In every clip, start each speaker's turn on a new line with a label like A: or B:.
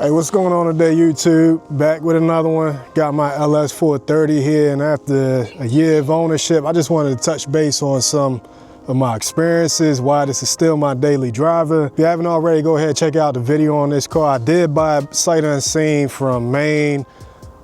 A: Hey, what's going on today, YouTube? Back with another one. Got my LS430 here, and after a year of ownership, I just wanted to touch base on some of my experiences, why this is still my daily driver. If you haven't already, go ahead and check out the video on this car. I did buy sight unseen from Maine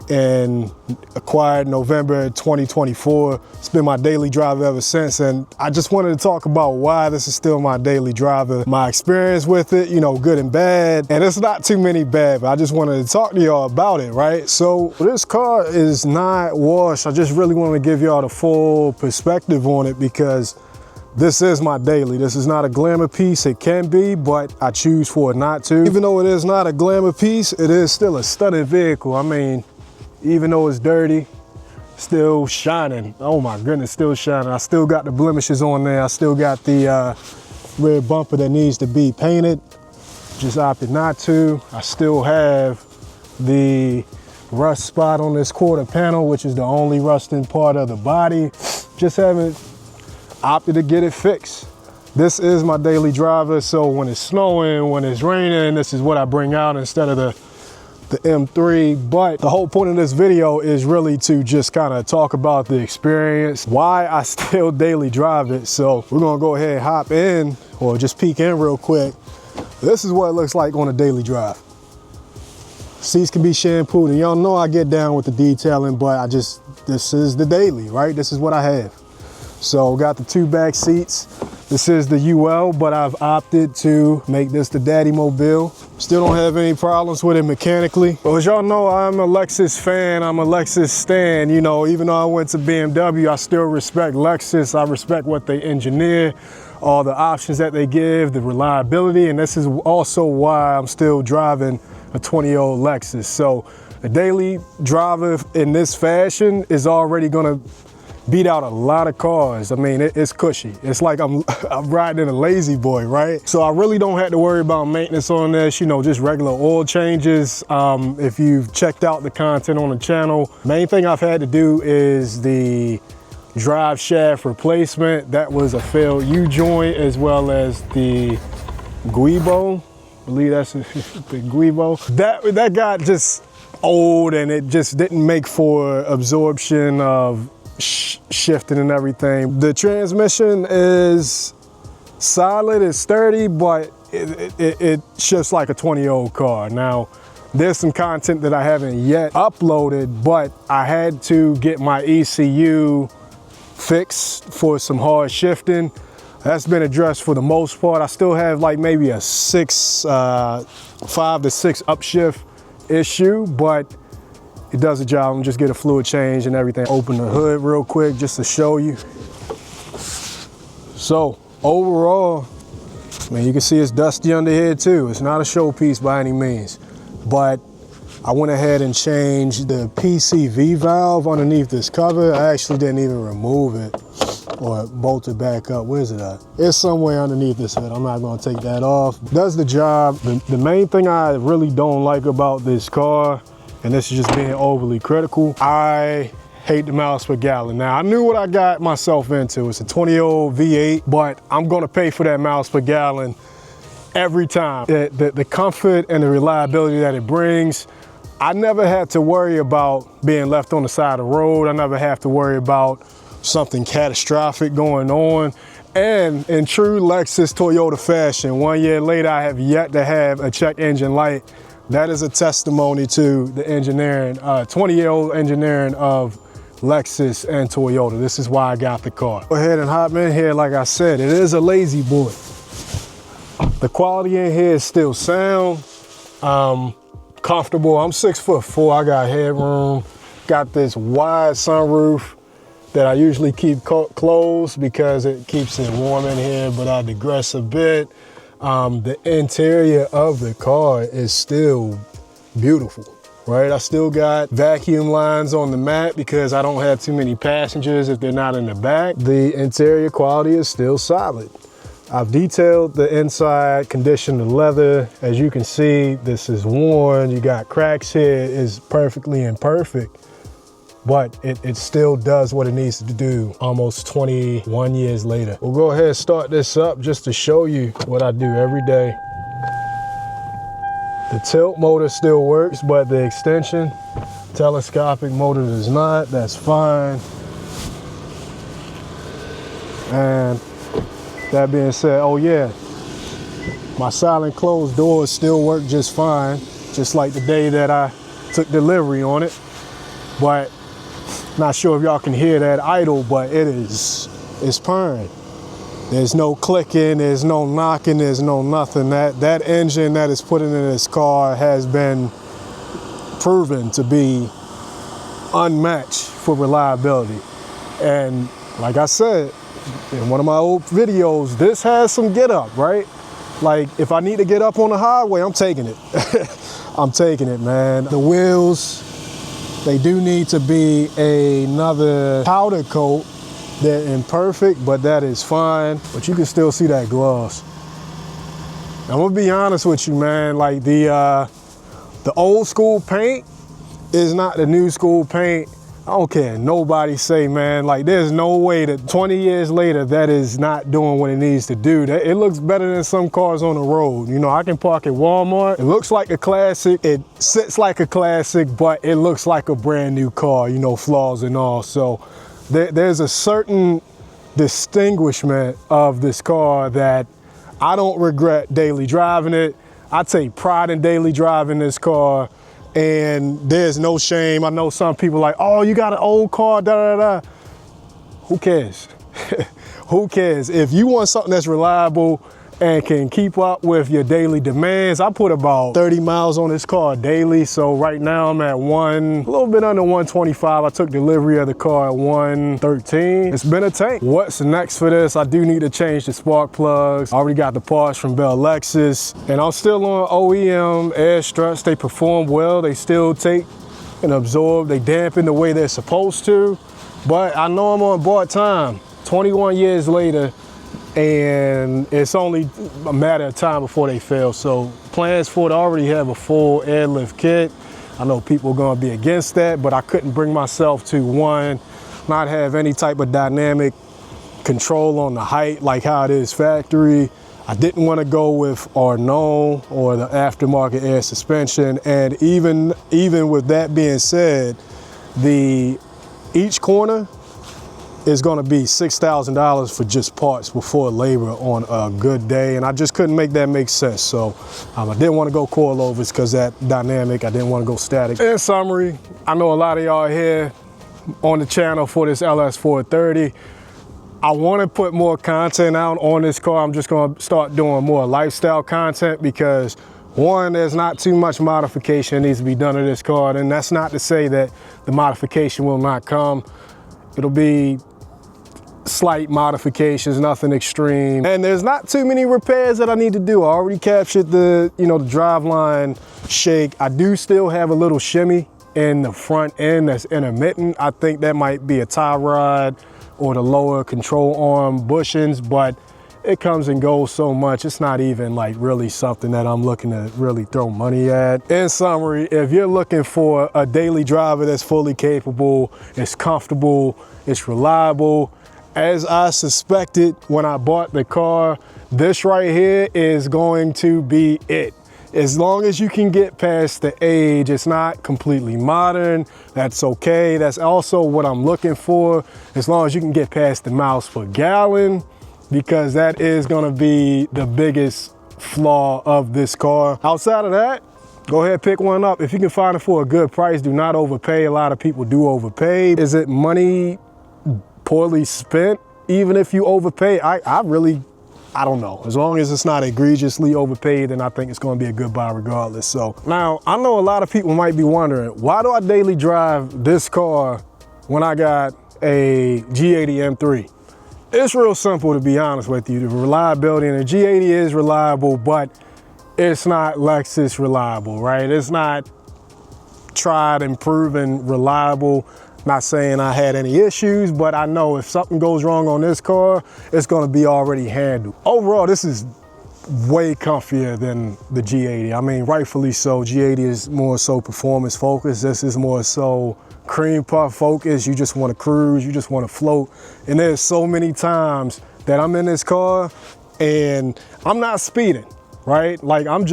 A: and acquired November 2024. It's been my daily driver ever since, and I just wanted to talk about why this is still my daily driver, my experience with it, you know, good and bad, and it's not too many bad, but I just wanted to talk to y'all about it, right? So this car is not washed. I just really want to give y'all the full perspective on it because this is my daily. This is not a glamour piece. It can be, but I choose for it not to. Even though it is not a glamour piece, it is still a stunning vehicle. I mean, even though it's dirty, still shining. Oh my goodness, still shining. I still got the blemishes on there. I still got the rear bumper that needs to be painted. Just opted not to. I still have the rust spot on this quarter panel, which is the only rusting part of the body. Just haven't opted to get it fixed. This is my daily driver, so when it's snowing, when it's raining, this is what I bring out instead of the M3. But the whole point of this video is really to just kind of talk about the experience, why I still daily drive it. So we're gonna go ahead and hop in, or just peek in real quick. This is what it looks like on a daily drive. Seats can be shampooed, and y'all know I get down with the detailing, but this is the daily, right? This is what I have. So got the two back seats. This is the UL, but I've opted to make this the Daddy Mobile. Still don't have any problems with it mechanically. But as y'all know, I'm a Lexus fan. I'm a Lexus stan. You know, even though I went to BMW, I still respect Lexus. I respect what they engineer, all the options that they give, the reliability. And this is also why I'm still driving a 20-year-old Lexus. So a daily driver in this fashion is already gonna beat out a lot of cars. I mean, it's cushy. It's like I'm riding in a lazy boy, right? So I really don't have to worry about maintenance on this, you know, just regular oil changes. If you've checked out the content on the channel, main thing I've had to do is the drive shaft replacement. That was a failed U-joint, as well as the guibo. I believe that's the guibo. That got just old, and it just didn't make for absorption of shifting and everything. The transmission is solid, it's sturdy, but it shifts like a 20-year-old car. Now, there's some content that I haven't yet uploaded, but I had to get my ECU fixed for some hard shifting. That's been addressed for the most part. I still have like maybe a 5 to 6 upshift issue, but it does the job. I'm just get a fluid change and everything. Open the hood real quick just to show you. So overall, man, you can see it's dusty under here too. It's not a showpiece by any means, but I went ahead and changed the PCV valve underneath this cover. I actually didn't even remove it or bolt it back up. Where's it at? It's somewhere underneath this head. I'm not gonna take that off. Does the job. The main thing I really don't like about this car, and this is just being overly critical, I hate the miles per gallon. Now, I knew what I got myself into. It's a 20-year-old V8, but I'm gonna pay for that miles per gallon every time. The comfort and the reliability that it brings, I never had to worry about being left on the side of the road. I never have to worry about something catastrophic going on. And in true Lexus Toyota fashion, 1 year later, I have yet to have a check engine light. That is a testimony to the engineering, 20-year-old engineering of Lexus and Toyota. This is why I got the car. Go ahead and hop in here. Like I said, it is a lazy boy. The quality in here is still sound, comfortable. I'm 6'4". I got headroom. Got this wide sunroof that I usually keep closed because it keeps it warm in here, but I digress a bit. The interior of the car is still beautiful, right? I still got vacuum lines on the mat because I don't have too many passengers if they're not in the back. The interior quality is still solid. I've detailed the inside, conditioned the leather. As you can see, this is worn. You got cracks here. It's perfectly imperfect, but it still does what it needs to do almost 21 years later. We'll go ahead and start this up just to show you what I do every day. The tilt motor still works, but the extension, telescopic motor does not. That's fine. And that being said, oh yeah, my silent closed doors still work just fine, just like the day that I took delivery on it. But not sure if y'all can hear that idle, but it's purring. There's no clicking, there's no knocking, there's no nothing. That engine that is put into this car has been proven to be unmatched for reliability. And like I said in one of my old videos, this has some get up, right? Like if I need to get up on the highway, I'm taking it. I'm taking it, man. The wheels, they do need to be another powder coat. They're imperfect, but that is fine. But you can still see that gloss. I'm gonna be honest with you, man. Like the old school paint is not the new school paint. I don't care. Nobody say, man. Like there's no way that 20 years later that is not doing what it needs to do. It looks better than some cars on the road. You know, I can park at Walmart. It looks like a classic. It sits like a classic, but it looks like a brand new car. You know, flaws and all. So. There's a certain distinguishment of this car that I don't regret daily driving it. I take pride in daily driving this car, and there's no shame. I know some people like, oh, you got an old car, da da da. Who cares? Who cares? If you want something that's reliable and can keep up with your daily demands. I put about 30 miles on this car daily. So right now I'm at a little bit under 125. I took delivery of the car at 113. It's been a tank. What's next for this? I do need to change the spark plugs. I already got the parts from Lexus, and I'm still on OEM air struts. They perform well. They still take and absorb. They dampen the way they're supposed to. But I know I'm on borrowed time. 21 years later, and it's only a matter of time before they fail. So plans for it, I already have a full airlift kit. I know people are gonna be against that, but I couldn't bring myself to, one, not have any type of dynamic control on the height like how it is factory. I didn't want to go with Arnault or the aftermarket air suspension. And even with that being said, each corner is going to be $6,000 for just parts before labor on a good day, and I just couldn't make that make sense. So I didn't want to go coilovers because that dynamic. I didn't want to go static. In summary, I know a lot of y'all here on the channel for this LS430. I want to put more content out on this car. I'm just going to start doing more lifestyle content because, one, there's not too much modification that needs to be done to this car, and that's not to say that the modification will not come. It'll be slight modifications, nothing extreme. And there's not too many repairs that I need to do. I already captured the driveline shake. I do still have a little shimmy in the front end that's intermittent. I think that might be a tie rod or the lower control arm bushings, but it comes and goes so much. It's not even like really something that I'm looking to really throw money at. In summary, if you're looking for a daily driver that's fully capable, it's comfortable, it's reliable, as I suspected when I bought the car, this right here is going to be it. As long as you can get past the age, it's not completely modern, that's okay. That's also what I'm looking for, as long as you can get past the miles per gallon, because that is gonna be the biggest flaw of this car. Outside of that, go ahead, pick one up. If you can find it for a good price, do not overpay. A lot of people do overpay. Is it money poorly spent? Even if you overpay, I don't know. As long as it's not egregiously overpaid, then I think it's gonna be a good buy regardless. So now, I know a lot of people might be wondering, why do I daily drive this car when I got a G80 M3? It's real simple, to be honest with you. The reliability, and the G80 is reliable, but it's not Lexus reliable, right? It's not tried and proven reliable. Not saying I had any issues, but I know if something goes wrong on this car, it's gonna be already handled. Overall, this is way comfier than the G80. I mean, rightfully so. G80 is more so performance focused. This is more so cream puff focused. You just wanna cruise, you just wanna float. And there's so many times that I'm in this car and I'm not speeding. right? Like I'm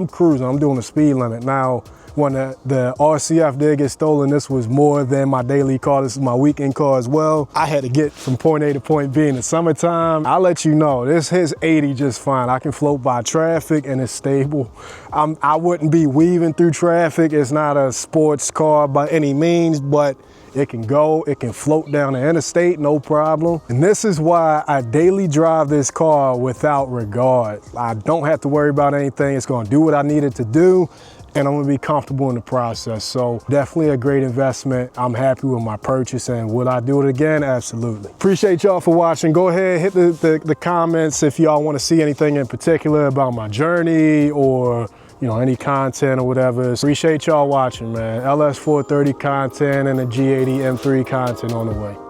A: cruising, I'm doing the speed limit. Now, when the RCF did get stolen, this was more than my daily car. This is my weekend car as well. I had to get from point A to point B in the summertime. I'll let you know, his 80 just fine. I can float by traffic and it's stable. I wouldn't be weaving through traffic. It's not a sports car by any means, but it can go, it can float down the interstate, no problem. And this is why I daily drive this car without regard. I don't have to worry about anything. It's gonna do what I need it to do, and I'm gonna be comfortable in the process. So definitely a great investment. I'm happy with my purchase, and will I do it again? Absolutely. Appreciate y'all for watching. Go ahead, hit the comments if y'all wanna see anything in particular about my journey or any content or whatever. Appreciate y'all watching, man. LS430 content and the G80 M3 content on the way.